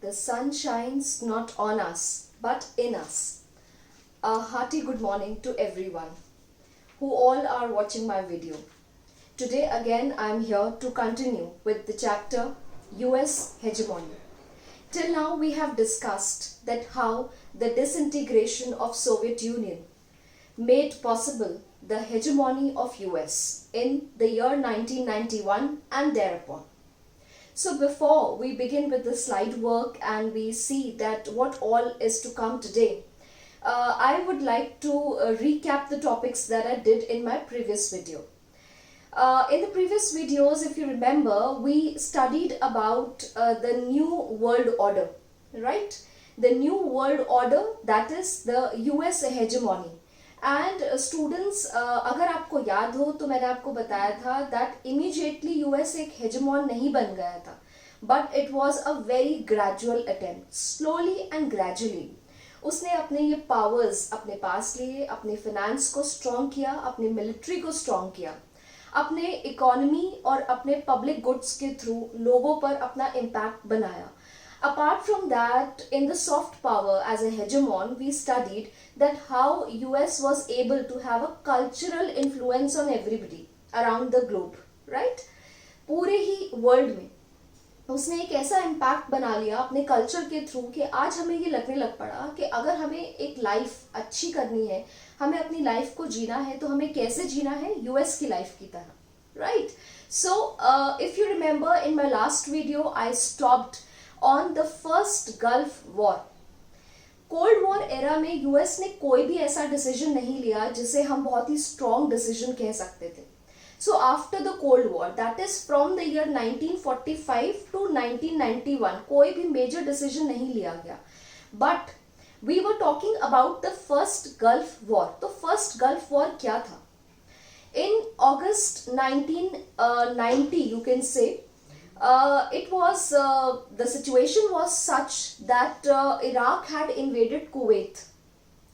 The sun shines not on us, but in us. A hearty good morning to everyone who all are watching my video. Today again I am here to continue with the chapter US Hegemony. Till now we have discussed that how the disintegration of Soviet Union made possible the hegemony of US in the year 1991 and thereupon. So before we begin with the slide work and we see that what all is to come today, I would like to recap the topics that I did in my previous video. In the previous videos, if you remember, we studied about the new world order, right? The new world order, that is the US hegemony. And students, अगर आपको याद हो तो मैंने आपको बताया था that immediately US एक hegemon नहीं बन गया था, but it was a very gradual attempt, slowly and gradually. उसने अपने ये powers अपने पास लिए, अपने finance को strong किया, अपने military को strong किया, अपने economy और अपने public goods के through लोगों पर अपना impact बनाया. Apart from that, in the soft power as a hegemon, we studied that how US was able to have a cultural influence on everybody around the globe, right? पूरे ही world में उसने एक ऐसा impact बना लिया अपने culture के through कि आज हमें ये लगने लग पड़ा कि अगर हमें एक life अच्छी करनी है, हमें अपनी life को जीना है, तो हमें कैसे जीना है? US की life की तरह, right? So, if you remember in my last video, I stopped on the first Gulf War. Cold war era में यूएस ने कोई भी ऐसा डिसीजन नहीं लिया जिसे हम बहुत ही स्ट्रॉन्ग डिसीजन कह सकते थे. So after the Cold War, that is from the year 1945 to 1991, कोई भी मेजर डिसीजन नहीं लिया गया. But we were talking about the first Gulf War. तो फर्स्ट गल्फ वॉर क्या था? In August 1990, you can say, the situation was such that Iraq had invaded Kuwait.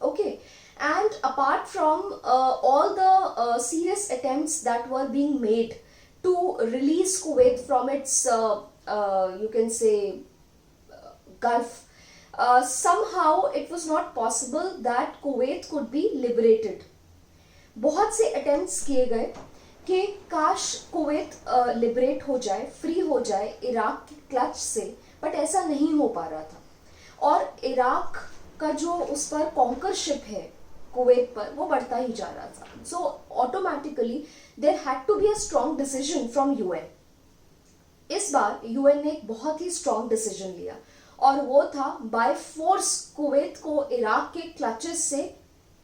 Okay, and apart from all the serious attempts that were being made to release Kuwait from its you can say Gulf, somehow it was not possible that Kuwait could be liberated. बहुत से attempts किए गए कि काश Kuwait liberate हो जाए, free हो जाए इराक के क्लच से, बट ऐसा नहीं हो पा रहा था. और इराक का जो उस पर कॉन्करशिप है कुवैत पर, वो बढ़ता ही जा रहा था. So automatically there had to be a strong decision from UN. इस बार यूएन ने एक बहुत ही स्ट्रॉन्ग डिसीजन लिया और वो था बाय फोर्स कुवैत को इराक के क्लचेस से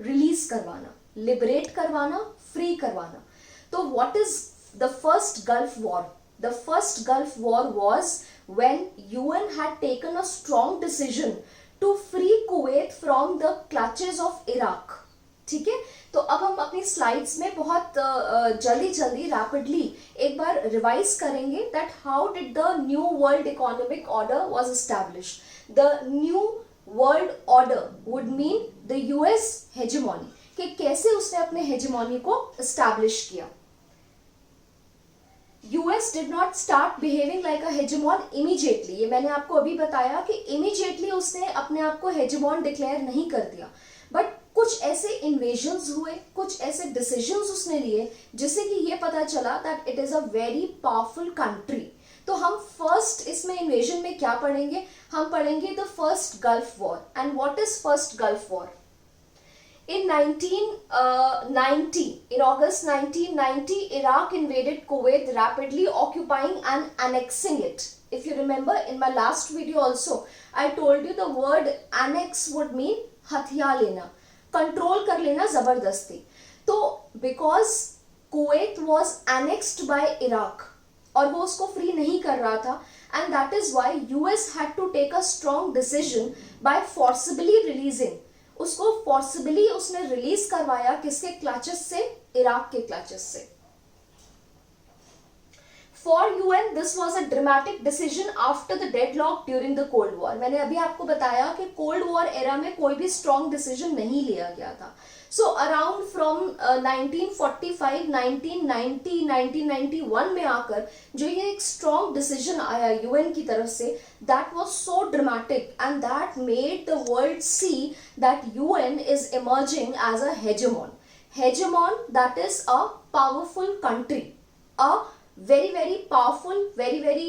रिलीज करवाना, लिबरेट करवाना, फ्री करवाना. So what is the first Gulf War? The first Gulf War was when UN had taken a strong decision to free Kuwait from the clutches of Iraq. ठीक है, तो अब हम अपनी स्लाइड्स में बहुत जल्दी रैपिडली एक बार रिवाइज करेंगे that how did the new world economic order was established. The new world order would mean the US hegemony, कि कैसे उसने अपने हेजेमोनी को एस्टैब्लिश किया. US did not start behaving like a hegemon immediately. ये मैंने आपको अभी बताया कि immediately उसने अपने आप को hegemon declare नहीं कर दिया, बट कुछ ऐसे invasions हुए, कुछ ऐसे decisions उसने लिए जिससे कि ये पता चला that it is a very powerful country. तो हम first इसमें invasion में क्या पढ़ेंगे? हम पढ़ेंगे the first Gulf War. And what is first Gulf War? In 1990, in August 1990, Iraq invaded Kuwait, rapidly occupying and annexing it. If you remember in my last video also, I told you the word annex would mean हथियार लेना, control कर लेना जबरदस्ती. तो because Kuwait was annexed by Iraq और वो उसको free नहीं कर रहा था, and that is why US had to take a strong decision by forcibly releasing. उसको forcibly उसने रिलीज करवाया किसके क्लचेस से? इराक के क्लचेस से. For UN, this was a dramatic decision after the deadlock during the Cold War. मैंने अभी आपको बताया कि Cold War era में कोई भी strong decision नहीं लिया गया था. सो अराउंड फ्रॉम 1945, 1990, 1991 में आकर जो ये एक स्ट्रॉन्ग डिसीजन आया यूएन की तरफ से, that was so dramatic and that made the world see that UN is emerging as a hegemon. Hegemon, that is a powerful country, a very powerful, very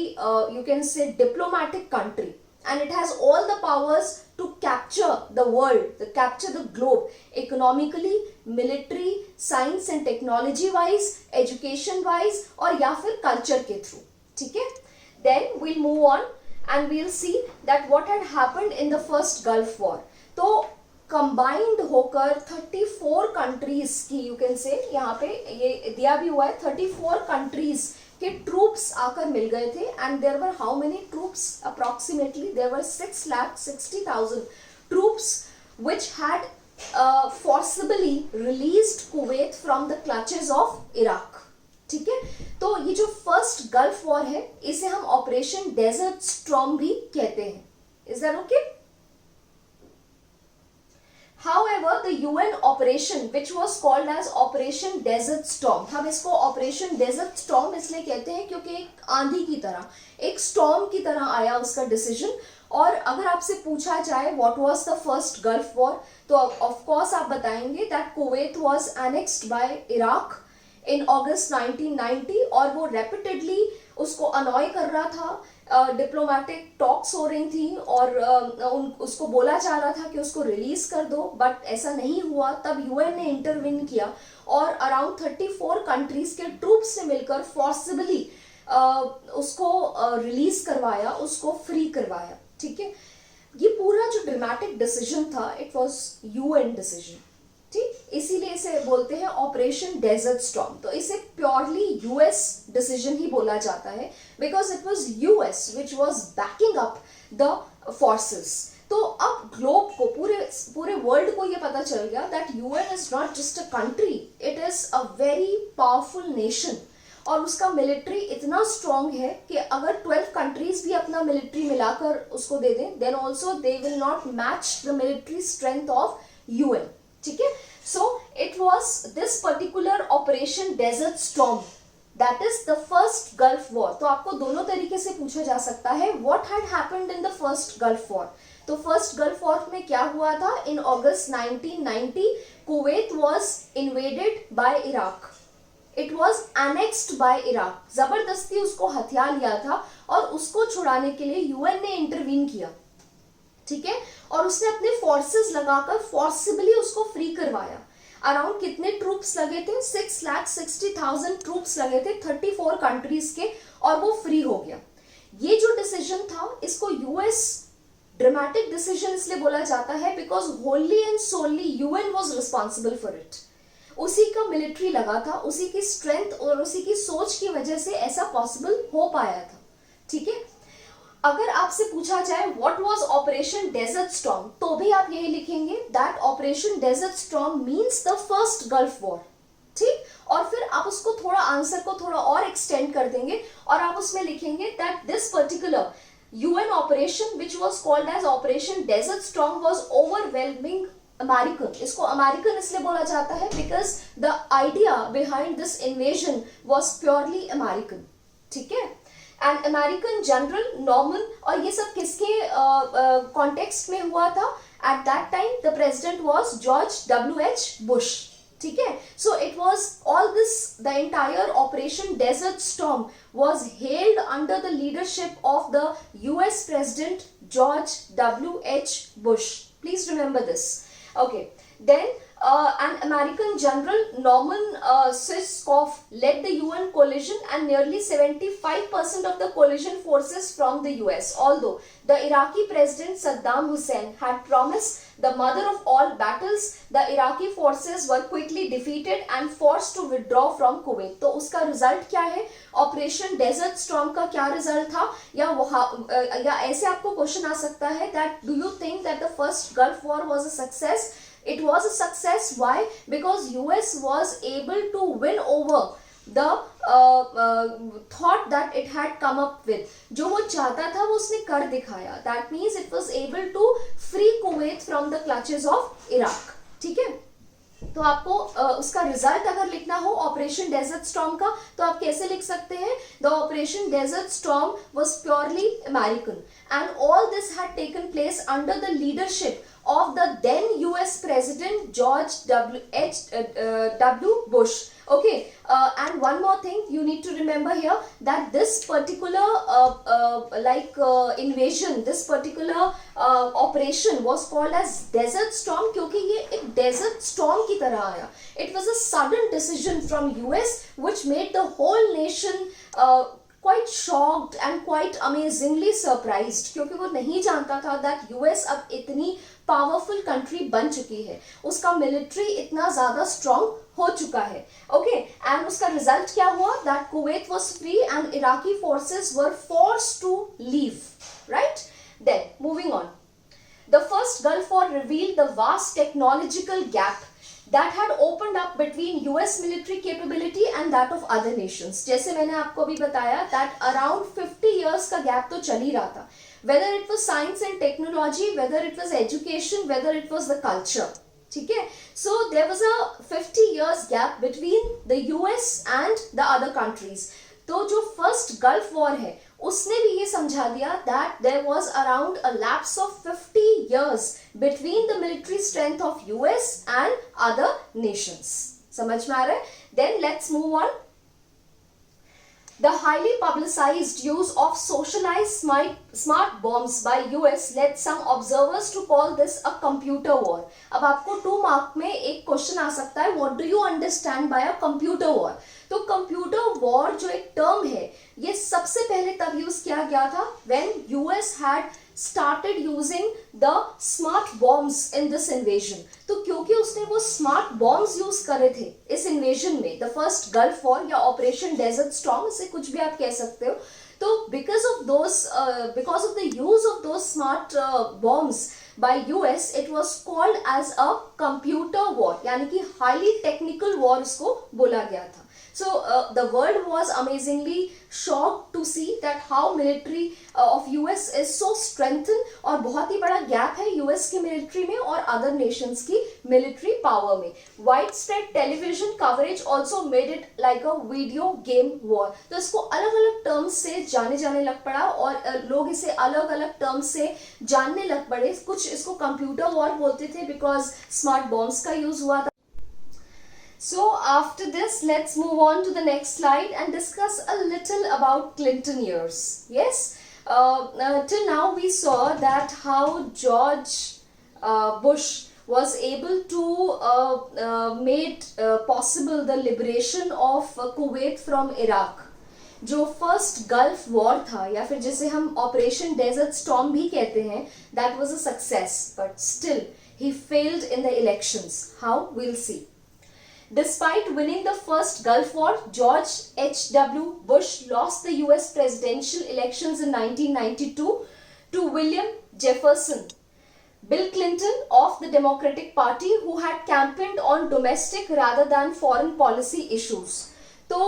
you can say diplomatic country, and it has all the powers to capture the world, to capture the globe, economically, military, science and technology wise, education wise, और या फिर culture के through. ठीक है? Then we'll move on and we'll see that what had happened in the first Gulf War. तो combined होकर 34 countries की, you can से यहाँ पे ये दिया भी हुआ है, 34 कंट्रीज के ट्रूप्स आकर मिल गए थे. And there were how many troops? Approximately there were 6,60,000 troops which had forcibly released Kuwait from the clutches of Iraq. ठीक है, तो ये जो फर्स्ट गल्फ वॉर है इसे हम ऑपरेशन डेजर्ट स्टॉर्म भी कहते हैं. Is that okay? However, the UN operation, which was called as Operation Desert Storm, हम इसको Operation Desert Storm इसलिए कहते हैं क्योंकि एक आंधी की तरह, एक स्टॉर्म की तरह आया उसका डिसीजन. और अगर आपसे पूछा जाए what was the first Gulf War, तो of course आप बताएंगे that Kuwait was annexed by Iraq in August 1990, और वो repeatedly उसको अनॉय कर रहा था. डिप्लोमेटिक टॉक्स हो रही थी और उसको बोला जा रहा था कि उसको रिलीज कर दो, बट ऐसा नहीं हुआ. तब यूएन ने इंटरवीन किया और अराउंड 34 कंट्रीज के ट्रूप्स से मिलकर फोर्सिबली उसको रिलीज करवाया, उसको फ्री करवाया. ठीक है, ये पूरा जो ड्रामेटिक डिसीजन था इट वाज यूएन डिसीजन. ठीक, इसीलिए इसे बोलते हैं ऑपरेशन डेजर्ट स्टॉर्म. तो इसे प्योरली यूएस डिसीजन ही बोला जाता है because it was US which was banking up the forces. तो अब ग्लोब को, पूरे वर्ल्ड को ये पता चल गया that UN is not just a country, it is a very powerful nation. और उसका मिलिट्री इतना स्ट्रॉन्ग है कि अगर 12 कंट्रीज भी अपना मिलिट्री मिलाकर उसको दे दें, then also they will not match the military strength of UN. ठीक है, so it was this particular Operation Desert Storm that is the first Gulf War. तो आपको दोनों तरीके से पूछा जा सकता है what had happened in the first Gulf War. तो फर्स्ट गल्फ वॉर में क्या हुआ था? In August 1990 Kuwait was invaded by Iraq. It was annexed by Iraq. जबरदस्ती उसको हथिया लिया था और उसको छुड़ाने के लिए यूएन ने इंटरवीन किया. ठीक है, और उसने अपने फोर्सेस लगाकर फोर्सिबली उसको फ्री करवाया. अराउंड कितने ट्रूप्स लगे थे? 6,60,000 ट्रूप्स लगे थे 34 कंट्रीज के, और वो फ्री हो गया. ये जो डिसीजन था इसको यूएस ड्रामेटिक डिसीजन इसलिए बोला जाता है because wholly and solely UN was responsible for it. उसी का मिलिट्री लगा था, उसी की स्ट्रेंथ और उसी की सोच की वजह से ऐसा पॉसिबल हो पाया था. ठीक है, अगर आपसे पूछा जाए what was Operation Desert Storm, तो भी आप यही लिखेंगे that Operation Desert Storm means the first Gulf War. ठीक, और फिर आप उसको थोड़ा आंसर को थोड़ा और एक्सटेंड कर देंगे और आप उसमें लिखेंगे that this particular UN operation which was called as Operation Desert Storm was overwhelming American. इसको अमेरिकन इसलिए बोला जाता है because the idea behind this invasion was purely American. ठीक है, एंड अमेरिकन जनरल नॉर्मन, और ये सब किसके कॉन्टेक्स्ट में हुआ था? At that time the president was George W.H. Bush. ठीक है, so it was all this, the entire Operation Desert Storm was held under the leadership of the US president George W.H. Bush. Please remember this. Okay, then an American general, Norman Siscoff, led the UN coalition and nearly 75% of the coalition forces from the US. Although the Iraqi president Saddam Hussein had promised the mother of all battles, the Iraqi forces were quickly defeated and forced to withdraw from Kuwait. तो उसका result क्या है? Operation Desert storm का क्या result था? या ऐसे आपको क्वेश्चन आ सकता है that do you think that the first Gulf War was a success? It was a success. Why? Because US was able to win over the thought that it had come up with. जो वो चाहता था वो उसने कर दिखाया. That means it was able to free Kuwait from the clutches of Iraq. ठीक है? तो आपको उसका रिजल्ट अगर लिखना हो ऑपरेशन डेजर्ट स्टॉर्म का, तो आप कैसे लिख सकते हैं? The Operation Desert Storm was purely American and all this had taken place under the leadership of the then US President George W. Bush. Okay, and one more thing you need to remember here, that this particular invasion, this particular operation was called as Desert Storm क्योंकि ये एक desert storm की तरह आया. It was a sudden decision from US which made the whole nation quite shocked and quite amazingly surprised, क्योंकि वो नहीं जानता था that US अब इतनी पावरफुल कंट्री बन चुकी है, उसका मिलिट्री इतना ज्यादा स्ट्रॉन्ग हो चुका है. ओके, एंड उसका रिजल्ट क्या हुआ? That Kuwait was free and Iraqi forces were forced to leave. Right, then moving on, the first Gulf War revealed the vast technological gap that had opened up between US military capability and that of other nations. जैसे मैंने आपको भी बताया that around 50 years का gap तो चल ही रहा था, whether it was science and technology, whether it was education, whether it was the culture. ठीक है, so there was a 50 years gap between the US and the other countries. तो जो first Gulf war है उसने भी ये समझा दिया that there was around a lapse of 50 years between the military strength of US and other nations. समझ में आ रहा है? Then let's move on. The highly publicized use of socialized smart bombs by US led some observers to call this a computer war. अब आपको 2 mark में एक question आ सकता है, what do you understand by a computer war? तो computer war जो एक term है ये सबसे पहले तब यूज किया गया था when US had started using the smart bombs in this invasion. तो क्योंकि उसने वो स्मार्ट बॉम्ब्स यूज करे थे इस इन्वेजन में, द फर्स्ट गल्फ वॉर या ऑपरेशन डेजर्ट स्टॉर्म, इसे कुछ भी आप कह सकते हो, तो because of the use of those smart bombs by US, it was called as a computer war, यानी कि highly technical war उसको बोला गया था. So the world was amazingly shocked to see that how military of US is so strengthened, और बहुत ही बड़ा gap है US की मिलिट्री में और अदर नेशंस की मिलिट्री पावर में. Widespread television coverage also made it like a video game war. तो इसको अलग अलग टर्म्स से जाने लग पड़ा और लोग इसे अलग अलग टर्म्स से जानने लग पड़े. कुछ इसको कंप्यूटर वॉर बोलते थे बिकॉज स्मार्ट बॉम्ब्स का यूज हुआ था. So after this, let's move on to the next slide and discuss a little about Clinton years. Yes, till now we saw that how George Bush was able to made possible the liberation of Kuwait from Iraq. जो first Gulf war था या फिर जिसे हम operation Desert storm भी कहते हैं, that was a success, but still he failed in the elections. How? We'll see. Despite winning the first Gulf War, George H.W. Bush lost the US presidential elections in 1992 to William Jefferson. Bill Clinton of the Democratic Party, who had campaigned on domestic rather than foreign policy issues. तो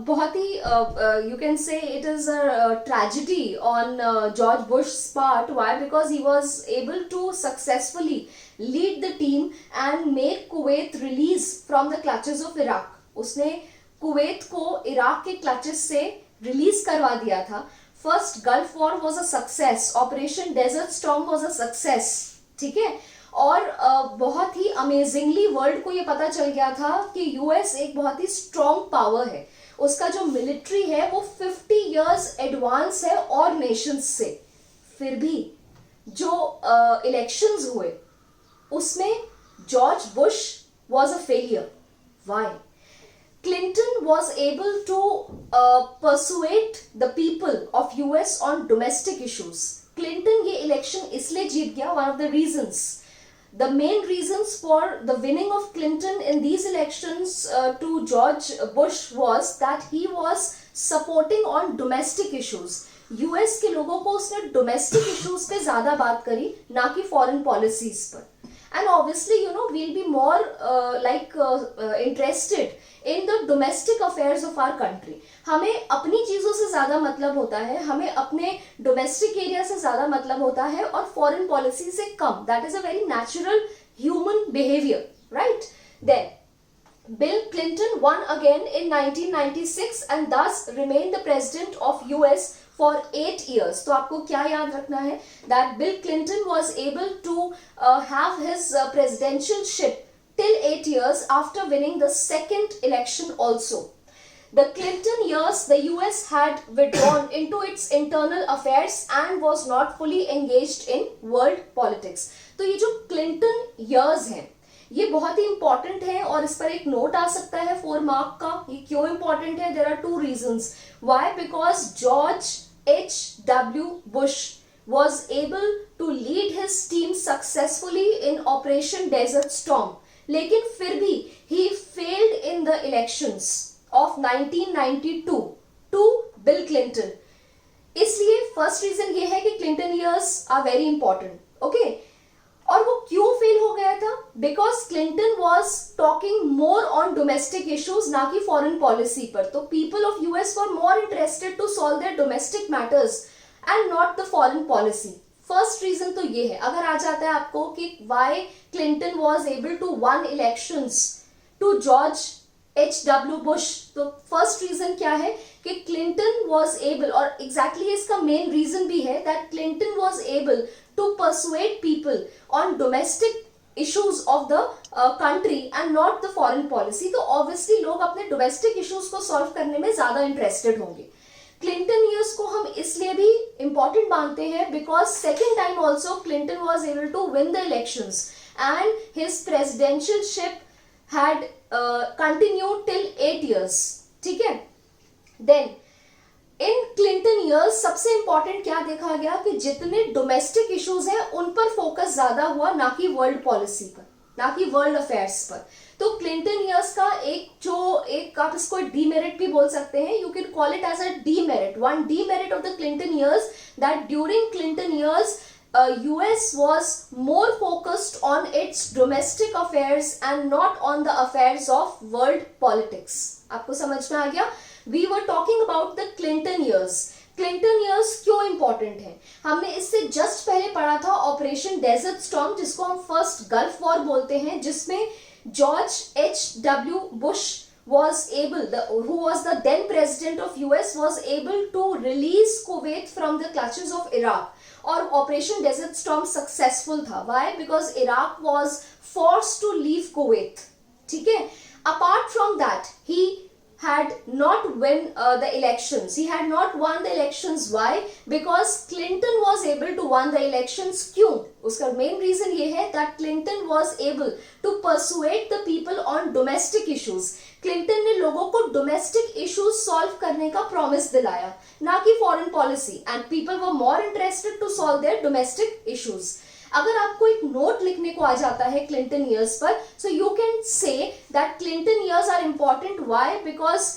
बहुत ही you can say it is a tragedy on George Bush's part. Why? Because he was able to successfully lead the team and make Kuwait release from the clutches of Iraq. उसने Kuwait को Iraq के clutches से release करवा दिया था. First Gulf War was a success, Operation Desert Storm was a success. ठीक है, और बहुत ही अमेजिंगली वर्ल्ड को ये पता चल गया था कि यूएस एक बहुत ही स्ट्रॉन्ग पावर है. उसका जो मिलिट्री है वो 50 इयर्स एडवांस है और नेशंस से. फिर भी जो इलेक्शंस हुए उसमें George Bush was a failure. Why? Clinton was able to persuade the people of US on domestic issues. Clinton ये election इसलिए जीत गया. One of the reasons, the main reasons for the winning of Clinton in these elections to George Bush was that he was supporting on domestic issues. US के लोगों को उसने domestic issues पे ज़्यादा बात करी, ना कि foreign policies पर. And obviously, you know, we'll be more interested in the domestic affairs of our country. हमें अपनी चीज़ों से ज़्यादा मतलब होता है, हमें अपने domestic area से ज़्यादा मतलब होता है और foreign policy से कम. That is a very natural human behavior, right? Then Bill Clinton won again in 1996 and thus remained the president of US for 8 years. तो आपको क्या याद रखना है? That Bill Clinton was able to have his presidentialship till 8 years after winning the second election also. The Clinton years, the US had withdrawn into its internal affairs and was not fully engaged in world politics. तो ये जो Clinton years हैं, ये बहुत ही important है और इस पर एक नोट आ सकता है 4 मार्क का. ये क्यों इंपॉर्टेंट है? There are 2 reasons. Why? Because George H.W. Bush was able to lead his team successfully in Operation Desert Storm. लेकिन फिर भी he failed in the elections of 1992 to Bill Clinton. इसलिए फर्स्ट रीजन ये है कि Clinton years are very important. Okay, और वो क्यों फेल हो गया था? Because Clinton was talking more on domestic issues, ना कि फॉरेन पॉलिसी पर. तो people of US were more interested to solve their domestic matters and not the foreign policy. First reason तो ये है. अगर आ जाता है आपको कि why Clinton was able to won elections to George H.W. Bush, तो फर्स्ट रीजन क्या है कि क्लिंटन वॉज एबल, और एग्जैक्टली इसका मेन रीजन भी है, that Clinton was able to persuade people on domestic issues of the country and not the foreign policy. तो obviously लोग अपने domestic issues को solve करने में ज़्यादा interested होंगे. Clinton years को हम इसलिए भी important मानते हैं because second time also Clinton was able to win the elections and his presidentialship had continued till 8 years. ठीक है? Then इन क्लिंटन ईयर्स सबसे इंपॉर्टेंट क्या देखा गया कि जितने डोमेस्टिक इश्यूज हैं उन पर फोकस ज्यादा हुआ, ना कि वर्ल्ड पॉलिसी पर, ना कि वर्ल्ड अफेयर्स पर. तो क्लिंटन ईयर्स का एक आप इसको डीमेरिट भी बोल सकते हैं. You can call it as a demerit. One demerit of the Clinton years that during Clinton years US was more focused on its domestic affairs and not on the affairs of world politics. आपको समझ में आ गया? We were talking about the Clinton years. Clinton years क्यों important है? हमने इससे just पहले पढ़ा था ऑपरेशन डेजर्ट स्टॉर्म, जिसको हम फर्स्ट गल्फ वॉर बोलते हैं, जिसमें George H.W. Bush was able, who was the then president of US, was able to release Kuwait from the clutches of Iraq. और ऑपरेशन डेजर्ट स्टॉर्म सक्सेसफुल था. Why? Because Iraq was forced to leave Kuwait. ठीक है? Apart from that, he had not won the elections. He had not won the elections. Why? Because Clinton was able to won the elections. क्यों? उसका main reason ये है that Clinton was able to persuade the people on domestic issues. Clinton ने लोगों को domestic issues solve करने का promise दिलाया, ना कि foreign policy. And people were more interested to solve their domestic issues. अगर आपको एक नोट लिखने को आ जाता है क्लिंटन ईयर्स पर, so you can say that Clinton years are important. Why? Because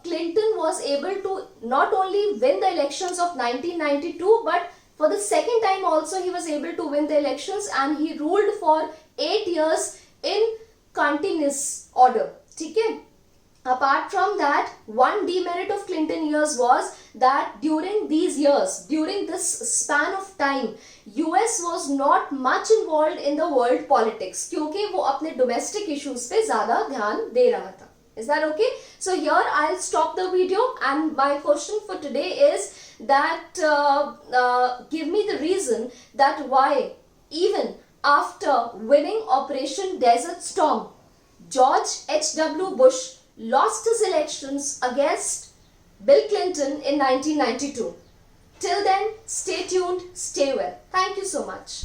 Clinton was able to not only win the elections of 1992 but for the second time also he was able to win the elections and he ruled for 8 years in continuous order. ठीक है? Apart from that, one demerit of Clinton years was that during these years, during this span of time, US was not much involved in the world politics क्योंकि वो अपने domestic issues पे ज़्यादा ध्यान दे रहा था. Is that okay? So here I'll stop the video and my question for today is that give me the reason that why even after winning Operation Desert Storm, George H.W. Bush lost his elections against Bill Clinton in 1992. Till then, stay tuned, stay well. Thank you so much.